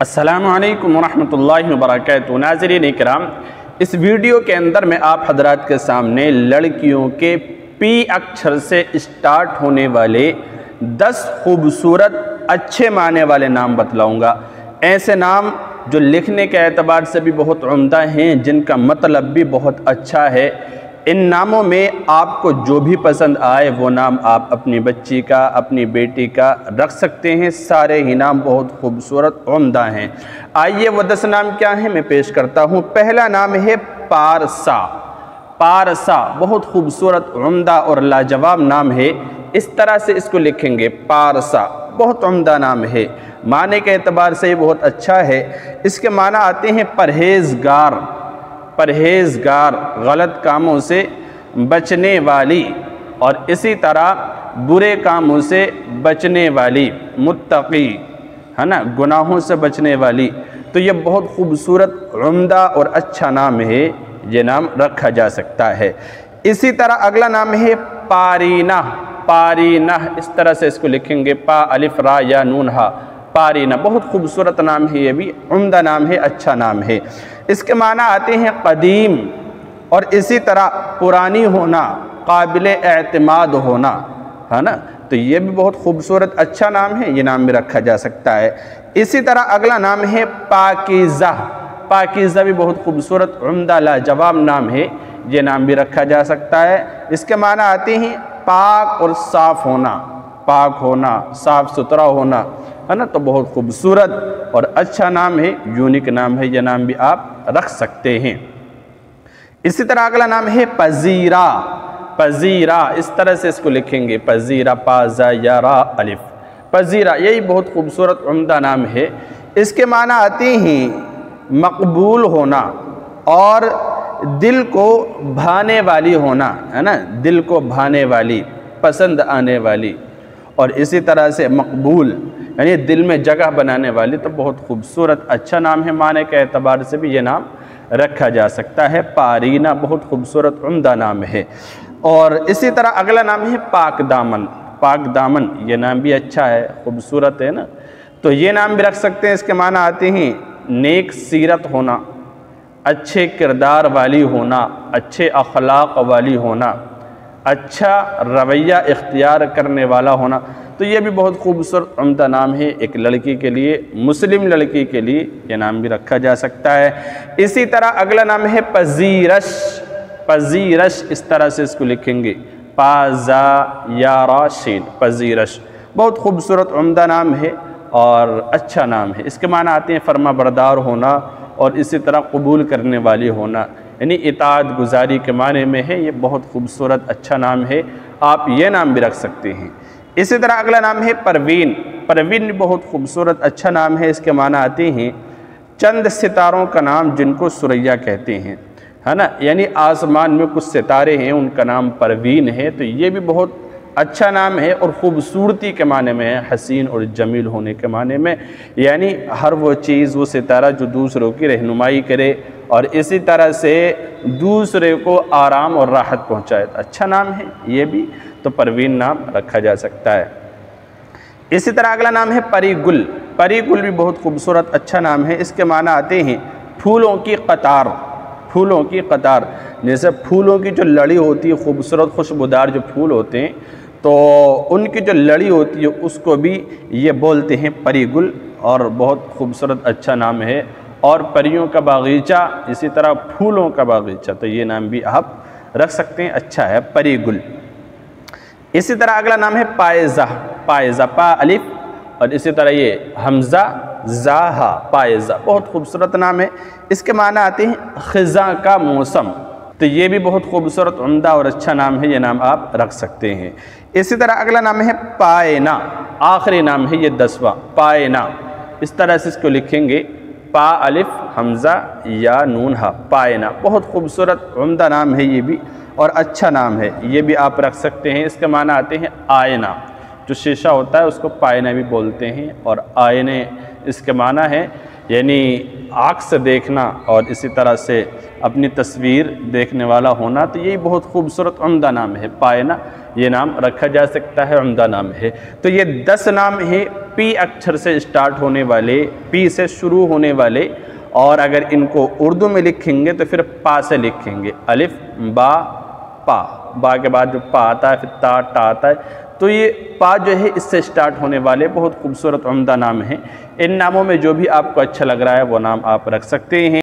अस्सलामु अलैकुम वरहमतुल्लाहि वबरकातुहू। नाज़रीन इकराम, इस वीडियो के अंदर मैं आप हजरात के सामने लड़कियों के पी अक्षर से स्टार्ट होने वाले 10 खूबसूरत अच्छे माने वाले नाम बतलाऊँगा। ऐसे नाम जो लिखने के एतबार से भी बहुत उम्दा हैं, जिनका मतलब भी बहुत अच्छा है। इन नामों में आपको जो भी पसंद आए वो नाम आप अपनी बच्ची का, अपनी बेटी का रख सकते हैं। सारे ही नाम बहुत खूबसूरत उम्दा हैं। आइए वो 10 नाम क्या हैं मैं पेश करता हूँ। पहला नाम है पारसा। पारसा बहुत खूबसूरत, उम्दा और लाजवाब नाम है। इस तरह से इसको लिखेंगे पारसा, बहुत उम्दा नाम है। माने के एतबार से बहुत अच्छा है। इसके माना आते हैं परहेज़गार, परहेज़गार, गलत कामों से बचने वाली, और इसी तरह बुरे कामों से बचने वाली, मुत्तकी, है ना, गुनाहों से बचने वाली। तो ये बहुत खूबसूरत, उम्दा और अच्छा नाम है। ये नाम रखा जा सकता है। इसी तरह अगला नाम है पारीना। पारीना, इस तरह से इसको लिखेंगे पा अलिफ रा या नून हा, पारीना। बहुत खूबसूरत नाम है, ये भी उम्दा नाम है, अच्छा नाम है। इसके माना आते हैं कदीम, और इसी तरह पुरानी होना, काबिले एतमाद होना, है ना। तो ये भी बहुत खूबसूरत अच्छा नाम है, ये नाम भी रखा जा सकता है। इसी तरह अगला नाम है पाकीज़ा। पाकीज़ा भी बहुत खूबसूरत, उम्दा, लाजवाब नाम है। ये नाम भी रखा जा सकता है। इसके माना आते हैं पाक और साफ़ होना, पाक होना, साफ़ सुथरा होना, है ना। तो बहुत खूबसूरत और अच्छा नाम है, यूनिक नाम है। यह नाम भी आप रख सकते हैं। इसी तरह अगला नाम है पजीरा। पजीरा, इस तरह से इसको लिखेंगे पजीरा, पाजा या रा अलिफ, पजीरा। यही बहुत खूबसूरत उम्दा नाम है। इसके माना आते हैं मकबूल होना और दिल को भाने वाली होना, है ना, दिल को भाने वाली, पसंद आने वाली, और इसी तरह से मकबूल यानी दिल में जगह बनाने वाली। तो बहुत खूबसूरत अच्छा नाम है। माने के एतबार से भी ये नाम रखा जा सकता है। पारीना बहुत खूबसूरत उम्दा नाम है। और इसी तरह अगला नाम है पाक दामन। पाक दामन, ये नाम भी अच्छा है, खूबसूरत है ना। तो ये नाम भी रख सकते हैं। इसके माना आते हैं नेक सीरत होना, अच्छे किरदार वाली होना, अच्छे अखलाक वाली होना, अच्छा रवैया इख्तियार करने वाला होना। तो ये भी बहुत खूबसूरत उम्दा नाम है एक लड़की के लिए, मुस्लिम लड़की के लिए ये नाम भी रखा जा सकता है। इसी तरह अगला नाम है पजीरश। पजीरश, इस तरह से इसको लिखेंगे पाजा या राशिन, पजीरश। बहुत खूबसूरत उम्दा नाम है और अच्छा नाम है। इसके माना आते हैं फरमा बरदार होना और इसी तरह कबूल करने वाली होना, यानी इताअत गुजारी के माने में है। ये बहुत खूबसूरत अच्छा नाम है, आप ये नाम भी रख सकते हैं। इसी तरह अगला नाम है परवीन। परवीन भी बहुत खूबसूरत अच्छा नाम है। इसके माना आते हैं चंद सितारों का नाम जिनको सुरैया कहते हैं, है ना, यानी आसमान में कुछ सितारे हैं, उनका नाम परवीन है। तो ये भी बहुत अच्छा नाम है और ख़ूबसूरती के माने में है, हसीन और जमील होने के माने में, यानी हर वो चीज़, वो सितारा जो दूसरों की रहनुमाई करे और इसी तरह से दूसरे को आराम और राहत पहुँचाए। अच्छा नाम है ये भी। तो परवीन नाम रखा जा सकता है। इसी तरह अगला नाम है परीगुल। परीगुल भी बहुत खूबसूरत अच्छा नाम है। इसके माना आते हैं फूलों की कतार। फूलों की कतार, जैसे फूलों की जो लड़ी होती है, खूबसूरत खुशबूदार जो फूल होते हैं, तो उनकी जो लड़ी होती है उसको भी ये बोलते हैं परीगुल, और बहुत खूबसूरत अच्छा नाम है। और परियों का बागीचा, इसी तरह फूलों का बागीचा, तो ये नाम भी आप रख सकते हैं, अच्छा है, परीगुल। इसी तरह अगला नाम है पायज़ा। पायज़ा, पा अलिफ और इसी तरह ये हमज़ा ज़ाहा, पायज़ा। बहुत खूबसूरत नाम है। इसके माना आते हैं ख़िज़ा का मौसम। तो ये भी बहुत खूबसूरत, उम्दा और अच्छा नाम है। ये नाम आप रख सकते हैं। इसी तरह अगला नाम है पायना। आखिरी नाम है ये 10वां, पायना। इस तरह से इसको लिखेंगे पा अलिफ हमज़ा या नून हा, पायना। बहुत खूबसूरत उम्दा नाम है ये भी, और अच्छा नाम है। ये भी आप रख सकते हैं। इसके माना आते हैं आयना। जो शीशा होता है उसको पायना भी बोलते हैं, और आयने इसके माना है यानी आँख से देखना और इसी तरह से अपनी तस्वीर देखने वाला होना। तो यही बहुत खूबसूरत उम्दा नाम है, पायना। ये नाम रखा जा सकता है, उम्दा नाम है। तो ये 10 नाम है पी अक्षर से स्टार्ट होने वाले, पी से शुरू होने वाले, और अगर इनको उर्दू में लिखेंगे तो फिर पा से लिखेंगे, अलिफ बा पा, बा के बाद जो पा आता है फिर ता टा आता है, तो ये पा जो है इससे स्टार्ट होने वाले बहुत खूबसूरत उम्दा नाम हैं। इन नामों में जो भी आपको अच्छा लग रहा है वो नाम आप रख सकते हैं।